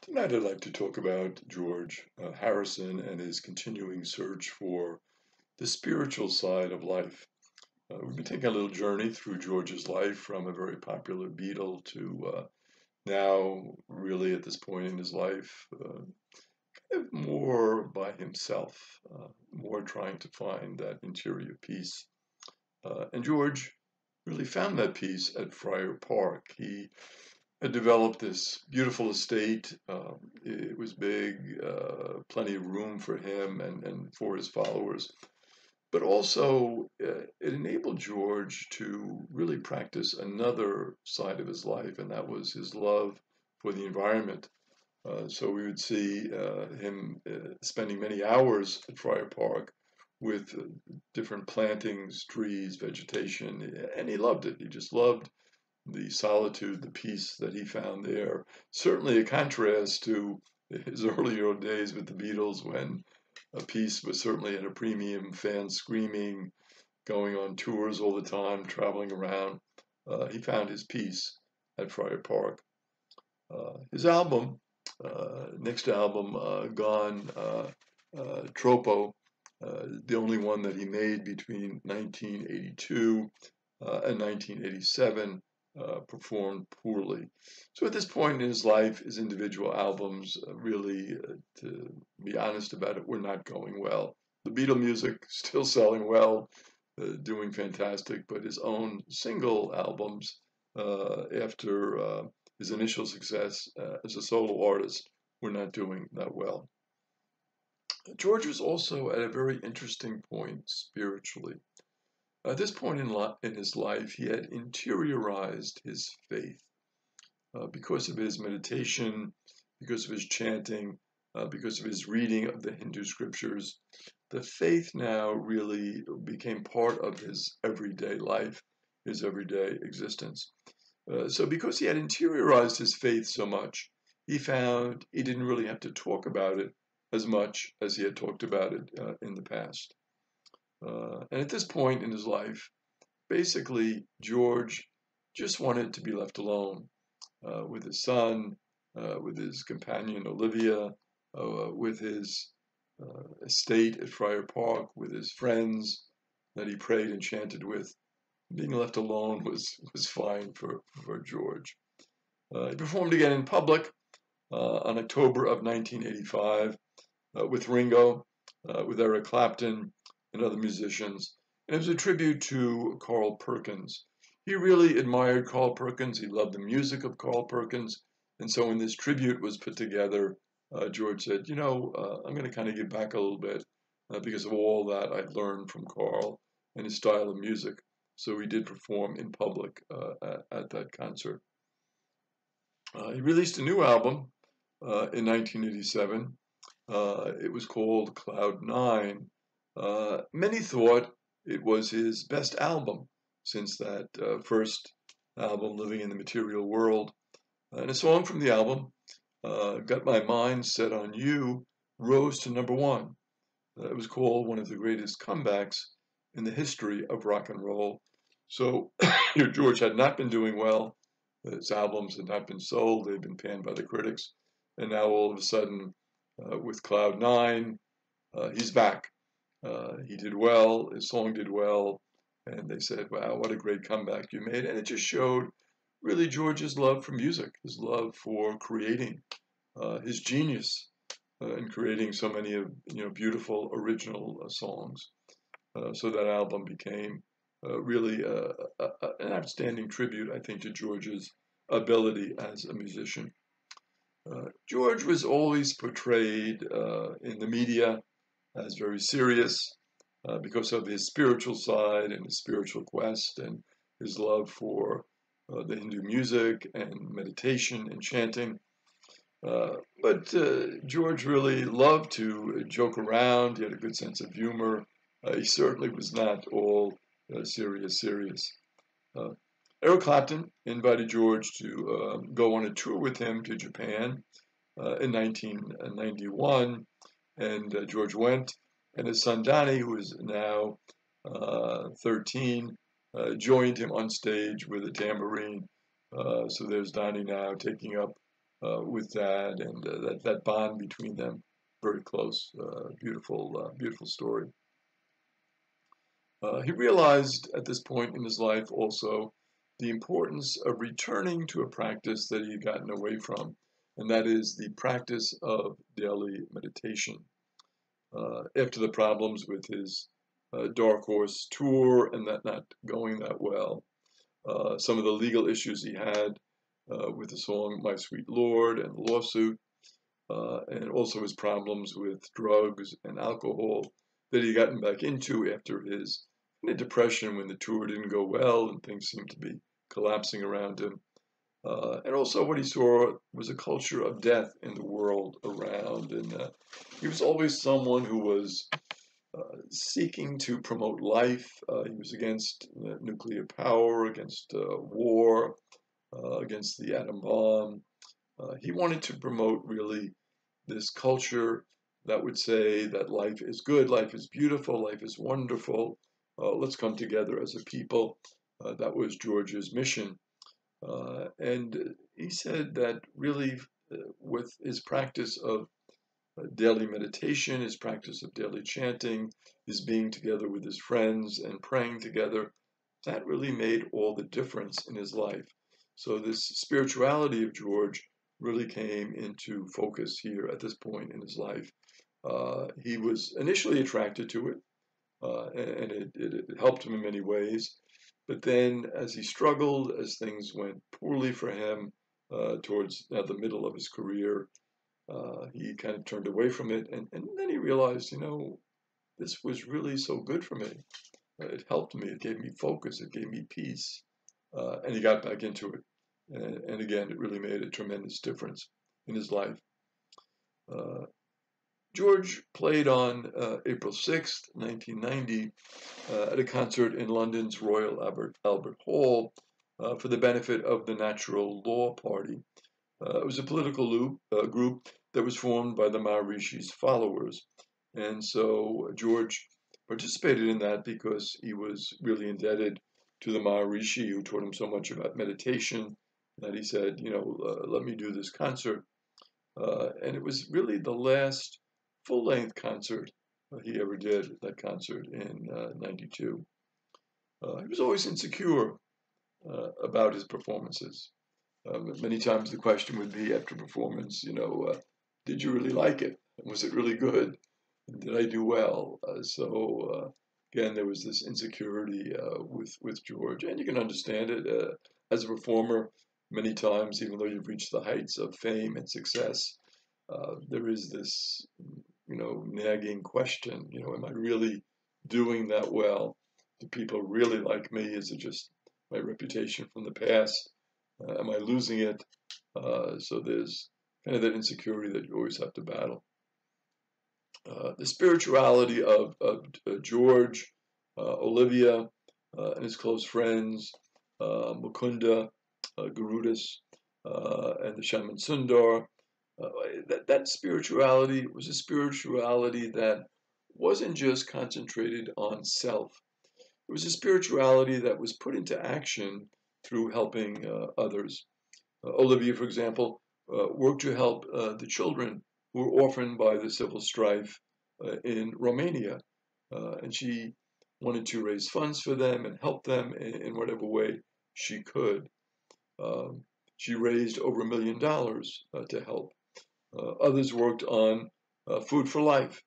Tonight, I'd like to talk about George Harrison and his continuing search for the spiritual side of life. We've been taking a little journey through George's life from a very popular Beatle to now, really at this point in his life, kind of more by himself, more trying to find that interior peace. And George really found that peace at Friar Park. He had developed this beautiful estate. It was big, plenty of room for him and for his followers. But also, it enabled George to really practice another side of his life, and that was his love for the environment. So we would see him spending many hours at Friar Park with different plantings, trees, vegetation, and he loved it. He just loved the solitude, the peace that he found there. Certainly a contrast to his earlier days with the Beatles when peace was certainly at a premium, fans screaming, going on tours all the time, traveling around. He found his peace at Friar Park. His album, next album, Gone Tropo, the only one that he made between 1982 and 1987, performed poorly. So at this point in his life, his individual albums really, to be honest about it, were not going well. The Beatle music still selling well, doing fantastic, but his own single albums after his initial success as a solo artist were not doing that well. George was also at a very interesting point spiritually. At this point in his life, he had interiorized his faith because of his meditation, because of his chanting, because of his reading of the Hindu scriptures. The faith now really became part of his everyday life, his everyday existence. So because he had interiorized his faith so much, he found he didn't really have to talk about it as much as he had talked about it in the past. And at this point in his life, basically, George just wanted to be left alone with his son, with his companion Olivia, with his estate at Friar Park, with his friends that he prayed and chanted with. Being left alone was fine for George. He performed again in public on October of 1985 with Ringo, with Eric Clapton, and other musicians. And it was a tribute to Carl Perkins. He really admired Carl Perkins. He loved the music of Carl Perkins. And so when this tribute was put together, George said, I'm going to kind of give back a little bit because of all that I've learned from Carl and his style of music. So he did perform in public at that concert. He released a new album in 1987. It was called Cloud Nine. Many thought it was his best album since that first album, Living in the Material World. And a song from the album, Got My Mind Set on You, rose to number one. It was called one of the greatest comebacks in the history of rock and roll. So George had not been doing well. His albums had not been sold. They'd been panned by the critics. And now all of a sudden, with Cloud Nine, he's back. He did well. His song did well. And they said, wow, what a great comeback you made. And it just showed really George's love for music, his love for creating, his genius in creating so many of beautiful original songs. So that album became really an outstanding tribute, I think, to George's ability as a musician. George was always portrayed in the media as very serious because of his spiritual side and his spiritual quest and his love for the Hindu music and meditation and chanting. But George really loved to joke around. He had a good sense of humor. He certainly was not all serious. Eric Clapton invited George to go on a tour with him to Japan in 1991, and George went, and his son Donnie, who is now 13, joined him on stage with a tambourine. So there's Donnie now taking up with Dad, and that bond between them, very close. Beautiful story. He realized at this point in his life also the importance of returning to a practice that he had gotten away from, and that is the practice of daily meditation. After the problems with his Dark Horse tour and that not going that well, some of the legal issues he had with the song My Sweet Lord and the lawsuit, and also his problems with drugs and alcohol that he'd gotten back into after his depression when the tour didn't go well and things seemed to be collapsing around him. And also what he saw was a culture of death in the world around. And he was always someone who was seeking to promote life. He was against nuclear power, against war, against the atom bomb. He wanted to promote really this culture that would say that life is good, life is beautiful, life is wonderful. Let's come together as a people. That was George's mission. And he said that really, with his practice of daily meditation, his practice of daily chanting, his being together with his friends and praying together, that really made all the difference in his life. So this spirituality of George really came into focus here at this point in his life. He was initially attracted to it, and it helped him in many ways. But then, as he struggled, as things went poorly for him towards the middle of his career, he kind of turned away from it. And then he realized, this was really so good for me. It helped me. It gave me focus. It gave me peace. And he got back into it. And again, it really made a tremendous difference in his life. George played on April 6th, 1990, at a concert in London's Royal Albert Hall for the benefit of the Natural Law Party. It was a political group that was formed by the Maharishi's followers. And so George participated in that because he was really indebted to the Maharishi who taught him so much about meditation that he said, let me do this concert. And it was really the last full-length concert he ever did, that concert in 92. He was always insecure about his performances. Many times the question would be after performance, did you really like it? Was it really good? Did I do well? Again, there was this insecurity with George, and you can understand it. As a performer, many times, even though you've reached the heights of fame and success, there is this, nagging question, am I really doing that well? Do people really like me? Is it just my reputation from the past? Am I losing it? So there's kind of that insecurity that you always have to battle. The spirituality of George, Olivia, and his close friends, Mukunda, Garudas, and the Shaman Sundar, that spirituality was a spirituality that wasn't just concentrated on self. It was a spirituality that was put into action through helping others. Olivia, for example, worked to help the children who were orphaned by the civil strife in Romania. And she wanted to raise funds for them and help them in whatever way she could. She raised over $1 million to help. Others worked on Food for Life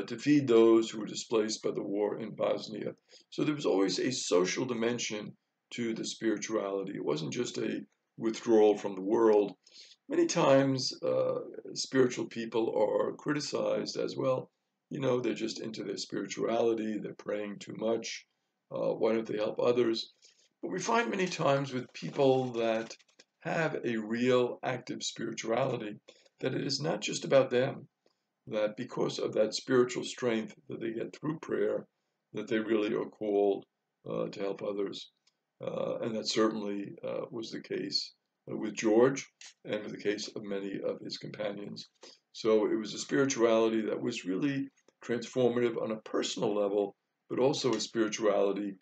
to feed those who were displaced by the war in Bosnia. So there was always a social dimension to the spirituality. It wasn't just a withdrawal from the world. Many times, spiritual people are criticized as well. They're just into their spirituality, they're praying too much. Why don't they help others? But we find many times with people that have a real active spirituality that it is not just about them, that because of that spiritual strength that they get through prayer, that they really are called to help others. And that certainly was the case with George and with the case of many of his companions. So it was a spirituality that was really transformative on a personal level, but also a spirituality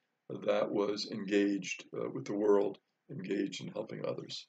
that was engaged with the world, engaged in helping others.